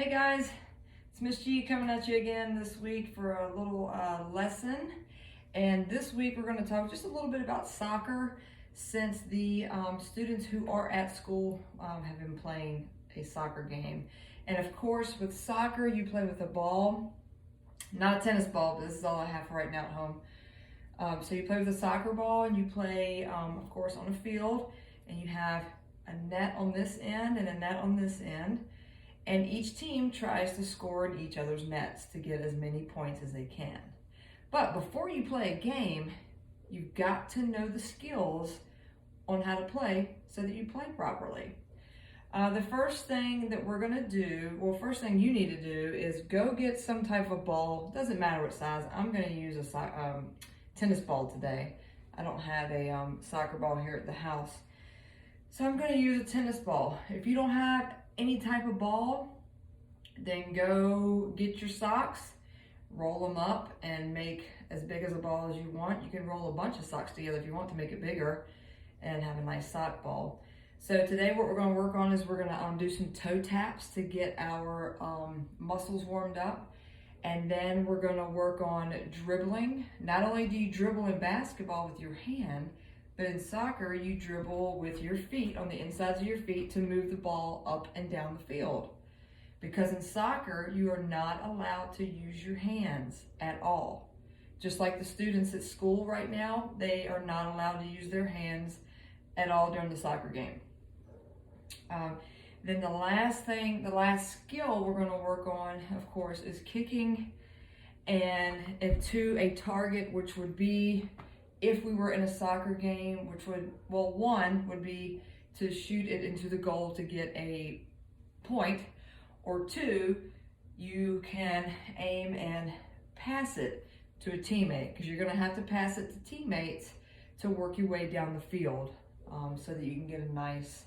Hey guys, it's Miss G coming at you again this week for a little lesson. And this week we're going to talk just a little bit about soccer, since the students who are at school have been playing a soccer game. And of course with soccer you play with a ball, not a tennis ball, but this is all I have for right now at home. So you play with a soccer ball and you play of course on a field, and you have a net on this end and a net on this end. And each team tries to score in each other's nets to get as many points as they can. But before you play a game, you've got to know the skills on how to play so that you play properly. The first thing that we're gonna do, first thing you need to do is go get some type of ball. Doesn't matter what size. I'm gonna use a tennis ball today. I don't have a soccer ball here at the house. So I'm gonna use a tennis ball. If you don't have any type of ball, then go get your socks, roll them up and make as big as a ball as you want. You can roll a bunch of socks together if you want to make it bigger and have a nice sock ball. So today what we're going to work on is we're going to do some toe taps to get our muscles warmed up. And then we're going to work on dribbling. Not only do you dribble in basketball with your hand, but in soccer, you dribble with your feet, on the insides of your feet, to move the ball up and down the field. Because in soccer, you are not allowed to use your hands at all. Just like the students at school right now, they are not allowed to use their hands at all during the soccer game. Then the last skill we're going to work on, of course, is kicking and to a target, which would be, if we were in a soccer game, which would, one would be to shoot it into the goal to get a point, or two, you can aim and pass it to a teammate, because you're going to have to pass it to teammates to work your way down the field so that you can get a nice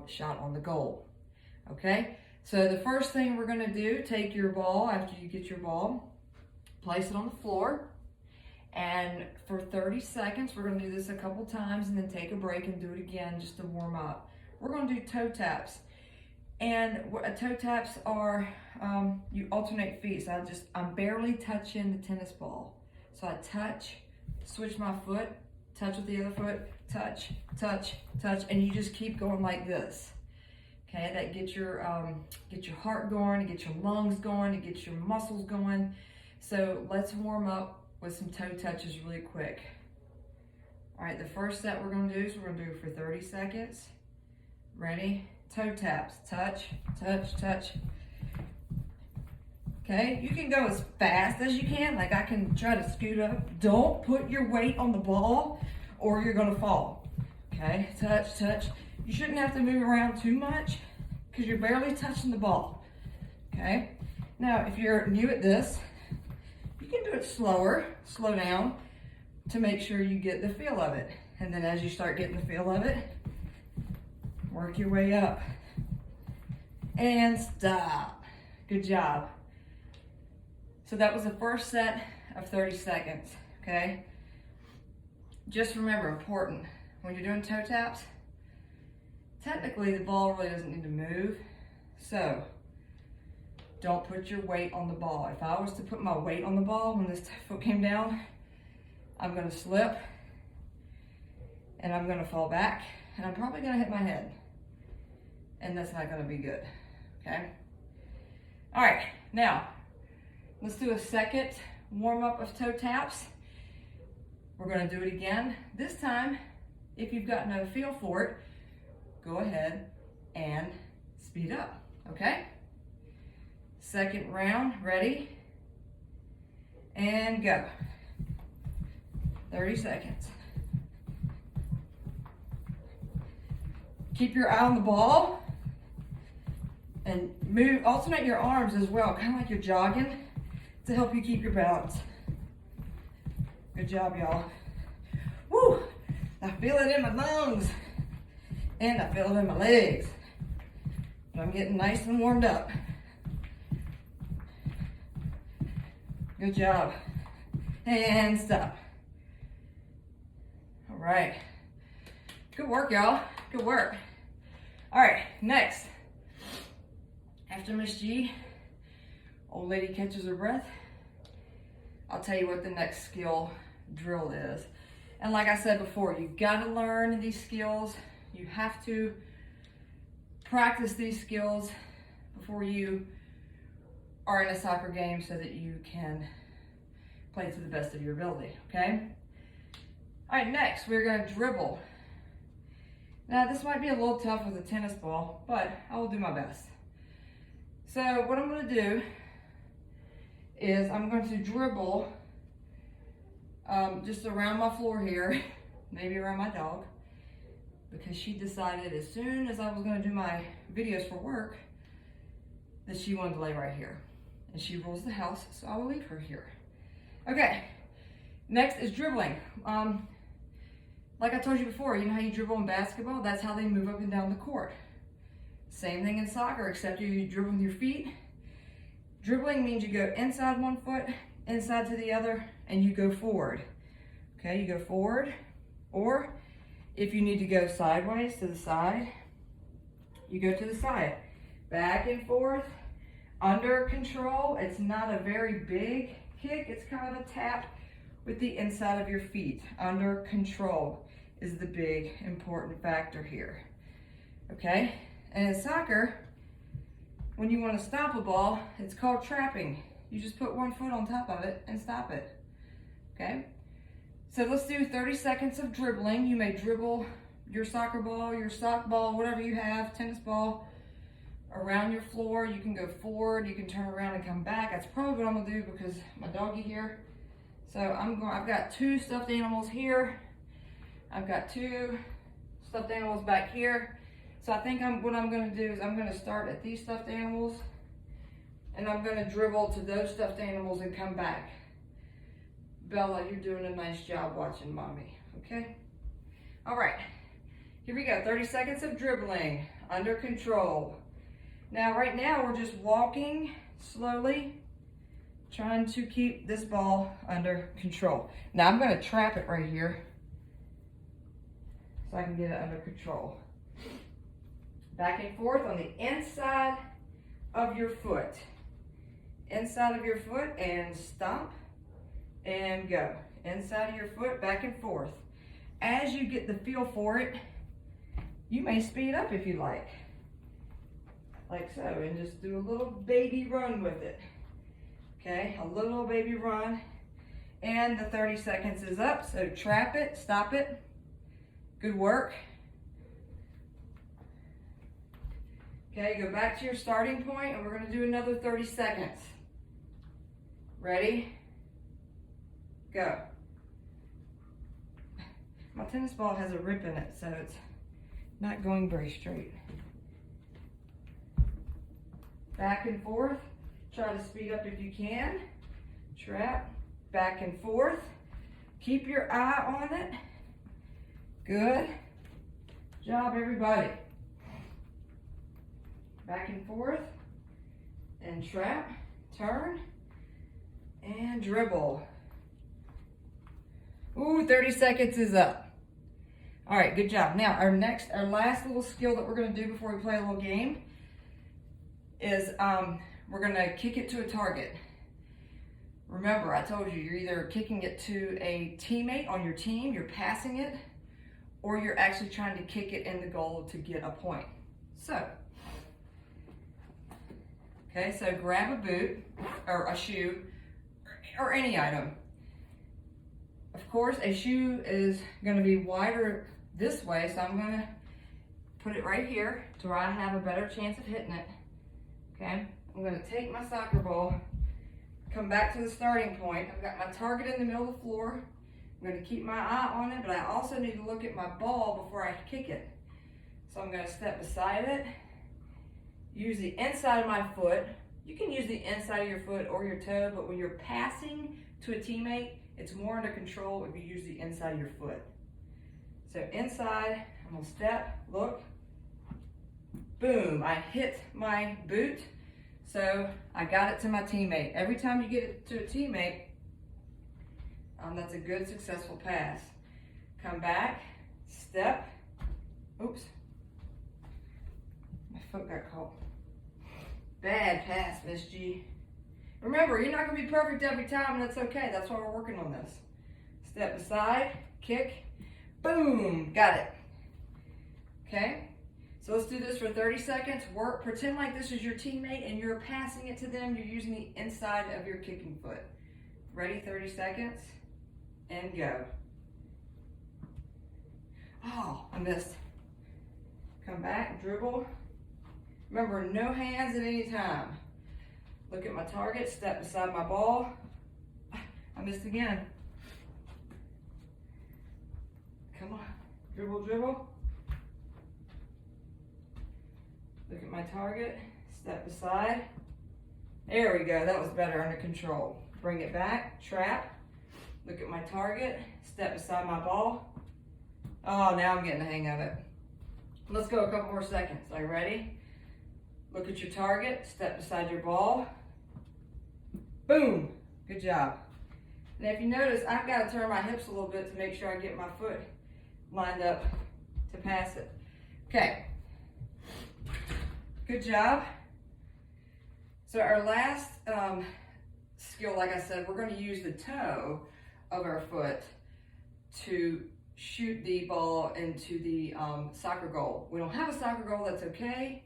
shot on the goal. Okay, so the first thing we're going to do, take your ball after you get your ball, place it on the floor. And for 30 seconds, we're going to do this a couple times and then take a break and do it again just to warm up. We're going to do toe taps. And toe taps are, you alternate feet. So I'm barely touching the tennis ball. So I touch, switch my foot, touch with the other foot, touch, touch, touch, and you just keep going like this. Okay, that gets your heart going, it gets your lungs going, it gets your muscles going. So let's warm up with some toe touches really quick. All right, the first set we're gonna do is we're gonna do it for 30 seconds. Ready? Toe taps, touch, touch, touch. Okay, you can go as fast as you can, like I can try to scoot up. Don't put your weight on the ball or you're gonna fall. Okay, touch, touch. You shouldn't have to move around too much because you're barely touching the ball. Okay, now if you're new at this, you can do it slower, slow down, to make sure you get the feel of it. And then as you start getting the feel of it, work your way up. And stop. Good job. So that was the first set of 30 seconds, okay? Just remember, important, when you're doing toe taps, technically the ball really doesn't need to move. So don't put your weight on the ball. If I was to put my weight on the ball when this foot came down, I'm gonna slip and I'm gonna fall back and I'm probably gonna hit my head. And that's not gonna be good, okay? All right, now, let's do a second warm up of toe taps. We're gonna do it again. This time, if you've got no feel for it, go ahead and speed up, okay? Second round, ready? And go. 30 seconds. Keep your eye on the ball and move, alternate your arms as well, kind of like you're jogging, to help you keep your balance. Good job, y'all. Woo! I feel it in my lungs and I feel it in my legs. But I'm getting nice and warmed up. Good job. And stop. All right. Good work, y'all. Good work. All right, next. After Miss G, old lady catches her breath, I'll tell you what the next skill drill is. And like I said before, you've got to learn these skills. You have to practice these skills before you are in a soccer game so that you can play to the best of your ability, okay? All right, next we're gonna dribble. Now this might be a little tough with a tennis ball, but I will do my best. So what I'm gonna do is I'm going to dribble just around my floor here, maybe around my dog, because she decided as soon as I was gonna do my videos for work that she wanted to lay right here. And she rules the house, so I will leave her here. Okay, next is dribbling. Like I told you before, you know how you dribble in basketball? That's how they move up and down the court. Same thing in soccer, except you dribble with your feet. Dribbling means you go inside one foot, inside to the other, and you go forward. Okay, you go forward, or if you need to go sideways to the side, you go to the side. Back and forth, under control. It's not a very big kick, it's kind of a tap with the inside of your feet. Under control is the big important factor here. Okay, and in soccer, when you want to stop a ball, it's called trapping. You just put one foot on top of it and stop it. Okay, so let's do 30 seconds of dribbling. You may dribble your soccer ball, your sock ball, whatever you have, tennis ball, around your floor. You can go forward, you can turn around and come back. That's probably what I'm gonna do because my doggy here. So I've got two stuffed animals here. I've got two stuffed animals back here. So I think what I'm gonna do is I'm gonna start at these stuffed animals and I'm gonna dribble to those stuffed animals and come back. Bella, you're doing a nice job watching mommy, okay? All right, here we go, 30 seconds of dribbling, under control. Now, right now, we're just walking slowly, trying to keep this ball under control. Now, I'm gonna trap it right here so I can get it under control. Back and forth on the inside of your foot. Inside of your foot and stomp and go. Inside of your foot, back and forth. As you get the feel for it, you may speed up if you like so, and just do a little baby run with it. Okay, a little baby run. And the 30 seconds is up, so trap it, stop it. Good work. Okay, go back to your starting point and we're gonna do another 30 seconds. Ready? Go. My tennis ball has a rip in it, so it's not going very straight. Back and forth. Try to speed up if you can. Trap. Back and forth. Keep your eye on it. Good job, everybody. Back and forth. And trap. Turn. And dribble. Ooh, 30 seconds is up. All right, good job. Now, our last little skill that we're gonna do before we play a little game is we're gonna kick it to a target. Remember, I told you, you're either kicking it to a teammate on your team, you're passing it, or you're actually trying to kick it in the goal to get a point. So, okay, so grab a boot or a shoe or any item. Of course, a shoe is gonna be wider this way, so I'm gonna put it right here to where I have a better chance of hitting it. Okay, I'm gonna take my soccer ball, come back to the starting point. I've got my target in the middle of the floor. I'm gonna keep my eye on it, but I also need to look at my ball before I kick it. So I'm gonna step beside it, use the inside of my foot. You can use the inside of your foot or your toe, but when you're passing to a teammate, it's more under control if you use the inside of your foot. So inside, I'm gonna step, look, boom, I hit my boot, so I got it to my teammate. Every time you get it to a teammate, that's a good, successful pass. Come back, step, oops, my foot got caught. Bad pass, Miss G. Remember, you're not going to be perfect every time, and that's okay. That's why we're working on this. Step aside, kick, boom, got it. Okay, so let's do this for 30 seconds. Work, pretend like this is your teammate and you're passing it to them. You're using the inside of your kicking foot. Ready, 30 seconds, and go. Oh, I missed. Come back, dribble. Remember, no hands at any time. Look at my target, step beside my ball. I missed again. Come on, dribble, dribble. Look at my target, step beside. There we go, that was better, under control. Bring it back, trap. Look at my target, step beside my ball. Oh, now I'm getting the hang of it. Let's go a couple more seconds. Are you ready? Look at your target, step beside your ball. Boom, good job. Now if you notice, I've got to turn my hips a little bit to make sure I get my foot lined up to pass it. Okay, good job. So our last skill, like I said, we're going to use the toe of our foot to shoot the ball into the soccer goal. We don't have a soccer goal, that's okay,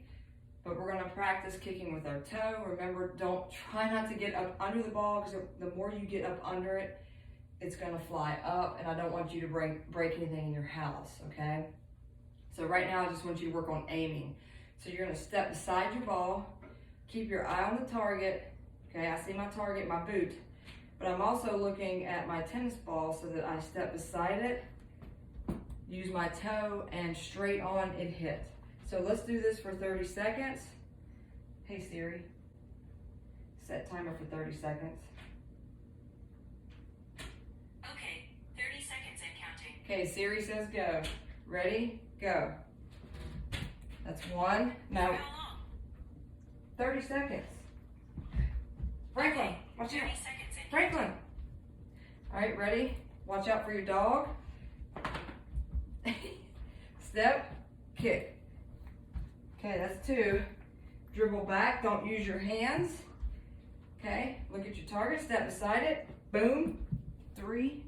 but we're going to practice kicking with our toe. Remember, try not to get up under the ball, because the more you get up under it, it's going to fly up, and I don't want you to break anything in your house, okay? So right now, I just want you to work on aiming. So you're going to step beside your ball, keep your eye on the target. Okay, I see my target, my boot, but I'm also looking at my tennis ball so that I step beside it, use my toe, and straight on it hit. So let's do this for 30 seconds. Hey Siri, set timer for 30 seconds. Okay, 30 seconds and counting. Okay, Siri says go. Ready, go. That's one. Now, How long? 30 seconds. Franklin, Okay, watch 30 out. seconds and Franklin. All right, ready? Watch out for your dog. Step, kick. Okay, that's two. Dribble back, don't use your hands. Okay, look at your target, step beside it. Boom, three.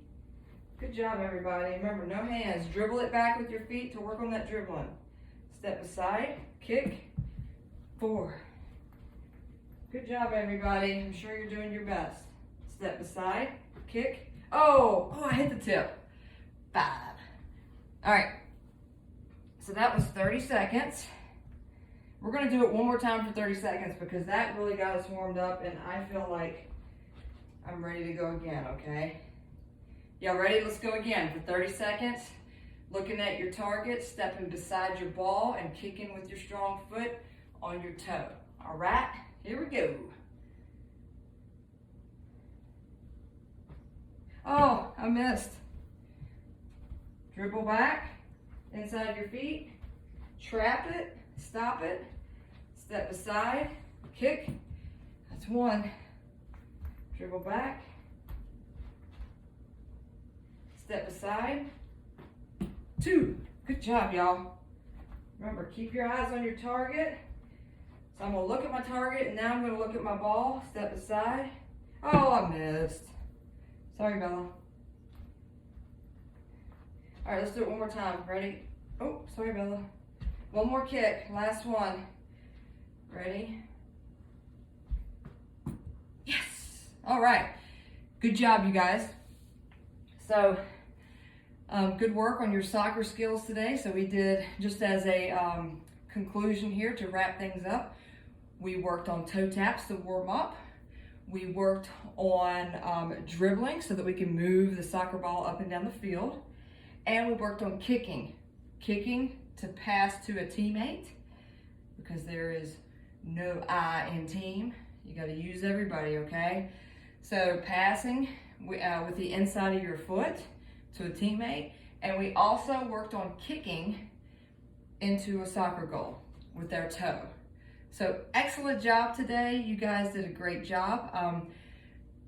Good job, everybody. Remember, no hands. Dribble it back with your feet to work on that dribbling. Step aside, kick, four. Good job, everybody. I'm sure you're doing your best. Step aside, kick. Oh, I hit the tip. 5. All right. So that was 30 seconds. We're going to do it one more time for 30 seconds because that really got us warmed up, and I feel like I'm ready to go again, okay? Y'all ready? Let's go again for 30 seconds. Looking at your target, stepping beside your ball, and kicking with your strong foot on your toe. All right, here we go. Oh, I missed. Dribble back, inside your feet, trap it, stop it, step aside, kick. That's one. Dribble back, step aside, 2. Good job, y'all. Remember, keep your eyes on your target. So I'm gonna look at my target, and now I'm gonna look at my ball, step aside. Oh, I missed. Sorry, Bella. All right, let's do it one more time. Ready? Oh, sorry, Bella. One more kick, last one. Ready? Yes! All right, good job, you guys. So, good work on your soccer skills today. So we did, just as a conclusion here to wrap things up, we worked on toe taps to warm up. We worked on dribbling so that we can move the soccer ball up and down the field. And we worked on kicking to pass to a teammate, because there is no I in team. You got to use everybody, okay? So passing with the inside of your foot to a teammate. And we also worked on kicking into a soccer goal with our toe. So excellent job today. You guys did a great job.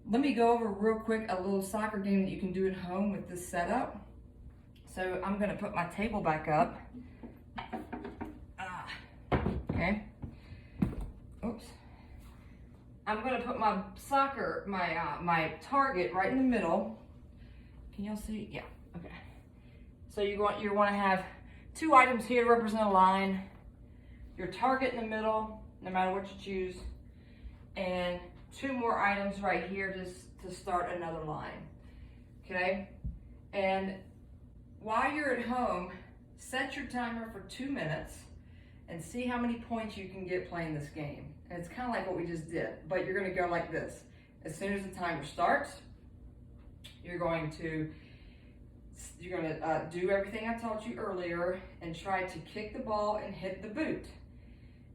Let me go over real quick a little soccer game that you can do at home with this setup. So I'm gonna put my table back up. Okay. Oops. I'm gonna put my soccer, my target right in the middle. Can y'all see? Yeah, okay. So you want to have 2 items here to represent a line, your target in the middle, no matter what you choose, and 2 more items right here just to start another line, okay? And while you're at home, set your timer for 2 minutes and see how many points you can get playing this game. And it's kind of like what we just did, but you're gonna go like this. As soon as the timer starts, you're gonna do everything I taught you earlier and try to kick the ball and hit the boot.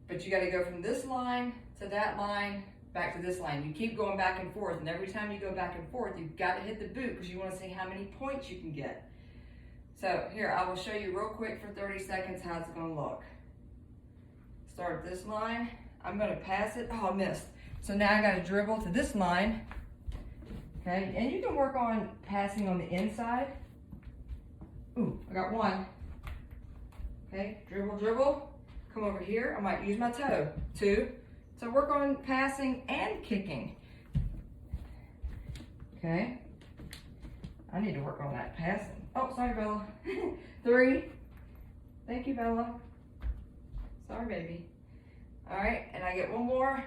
But you gotta go from this line to that line, back to this line. You keep going back and forth, and every time you go back and forth, you've got to hit the boot because you want to see how many points you can get. So here, I will show you real quick for 30 seconds how it's gonna look. Start this line, I'm gonna pass it, oh I missed. So now I gotta dribble to this line, okay? And you can work on passing on the inside. Ooh, I got 1. Okay, dribble, dribble, come over here, I might use my toe. 2, so work on passing and kicking. Okay, I need to work on that passing. Oh, sorry, Bella. 3, thank you, Bella. Sorry, baby. All right, and I get 1 more.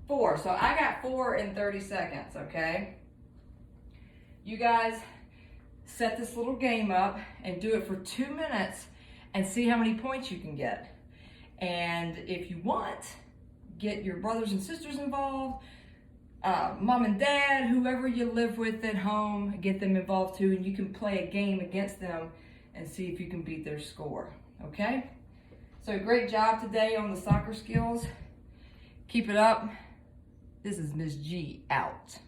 4, so I got 4 in 30 seconds, okay? You guys set this little game up and do it for 2 minutes and see how many points you can get. And if you want, get your brothers and sisters involved, mom and dad, whoever you live with at home, get them involved too, and you can play a game against them and see if you can beat their score, okay? So great job today on the soccer skills. Keep it up. This is Miss G out.